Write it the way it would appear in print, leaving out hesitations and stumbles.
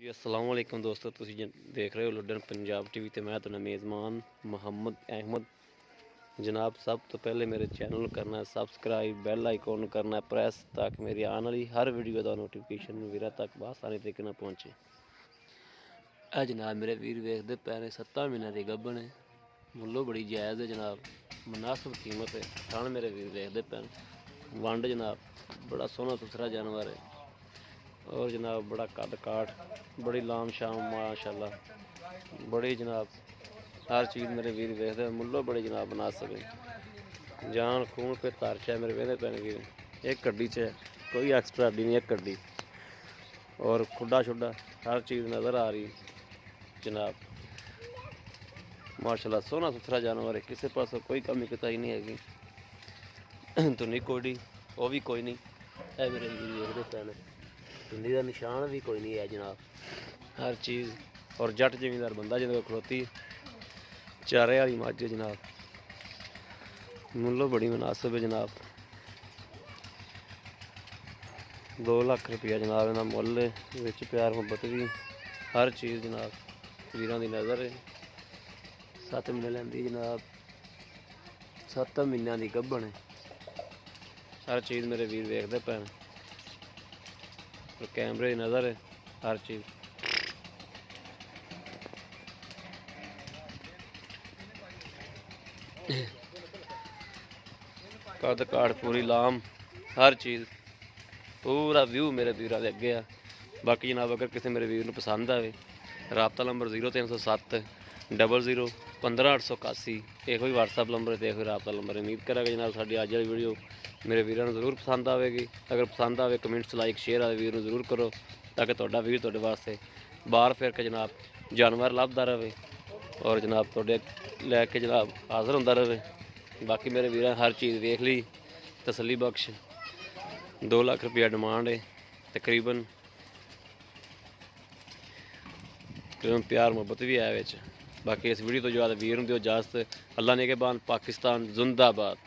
ਜੀ अस्सलाम वालेकुम दोस्तों, ਤੁਸੀਂ ਦੇਖ ਰਹੇ ਹੋ ਲੁੱਡਨ ਪੰਜਾਬ ਟੀਵੀ ਤੇ ਮੈਂ ਤੁਹਾਡਾ ਮੇਜ਼ਬਾਨ ਮੁਹੰਮਦ ਅਹਿਮਦ। ਜਨਾਬ, ਸਭ ਤੋਂ ਪਹਿਲੇ ਮੇਰੇ ਚੈਨਲ ਨੂੰ ਕਰਨਾ ਸਬਸਕ੍ਰਾਈਬ, ਬੈਲ ਆਈਕਨ ਨੂੰ ਕਰਨਾ ਪ੍ਰੈਸ ਤਾਂ ਕਿ ਮੇਰੀ ਆਉਣ ਵਾਲੀ ਹਰ ਵੀਡੀਓ ਦਾ ਨੋਟੀਫਿਕੇਸ਼ਨ ਵੀਰਾਂ ਤੱਕ ਆਸਾਨੀ ਤਰੀਕੇ ਨਾਲ ਪਹੁੰਚੇ। ਇਹ ਜਨਾਬ ਮੇਰੇ ਵੀਰ ਵੇਖਦੇ ਪਏ ਨੇ 7 ਮਹੀਨਿਆਂ ਦੀ ਗੱਭਣ ਹੈ, ਮੁੱਲੋਂ ਬੜੀ ਜਾਇਜ਼ ਹੈ ਜਨਾਬ, ਮੁਨਾਸਬ ਕੀਮਤ ਹੈ। ਥਣ ਮੇਰੇ ਵੀਰ ਵੇਖਦੇ ਪਏ ਨੇ, ਵੰਡ ਜਨਾਬ बड़ा सोहना सुथरा जानवर है और जनाब बड़ा कद काठ, बड़ी लाम शाम माशाल्लाह, बड़ी जनाब हर चीज़ मेरे वीर वेखते मुल्लो बड़ी जनाब बना सके। जान खून पे तारशा है मेरे वेखते पैन वीर, एक कड्डी च कोई एक्सट्रा हड्डी नहीं, एक कड्डी और खुडा शुडा हर चीज़ नज़र आ रही जनाब। माशाल्लाह सोहना सुथरा जानवर है, किसी पास कोई कमी कताई नहीं हैगी। धुनी कोडी वो भी कोई नहीं है मेरे वीर वेखते पैन, धुनी का निशान भी कोई नहीं है जनाब। हर चीज़ और जट जिमीदार बंदा जो खड़ोती चारे वाली मझ जनाब, मुल्लो बड़ी मुनासिब है जनाब। 2 लाख रुपया जनाब इन्हां मुल विच, प्यार मुहब्बत भी हर चीज़ जनाब वीरां दी नज़र है। 7 महीने लैंदी जनाब, 7 महीनों की गब्भण है। हर चीज़ मेरे वीर वेखते पे और कैमरे की नज़र है हर चीज़। कद काठ पूरी लाम हर चीज़ पूरा व्यू मेरे वीर के अगे आ। बाकी जनाब अगर किसी मेरे वीर को पसंद आए, राबता नंबर 0307 00 15 881 यो ही WhatsApp नंबर है, यो राबता नंबर। उम्मीद करेगा जनाब साड़ी अज वाली वीडियो मेरे वीरों जरूर पसंद आएगी। अगर पसंद आए कमेंट्स लाइक शेयर वाले वीर जरूर करो ताकि तुहाडा वीर तुहाडे वास्ते बाहर फिर के जनाब जानवर लभदा रहे और जनाब तुहाडे लैके जनाब हाज़र होंदा रहे। बाकी मेरे वीर हर चीज़ वेख ली तसली बख्श। 2 लाख रुपया डिमांड है, तकरीबन प्यार मुहब्बत भी है विच। बाकी इस वीडियो तो जो वीर नूं दिओ इजाज़त। अल्लाह ने के बाद पाकिस्तान जिंदाबाद।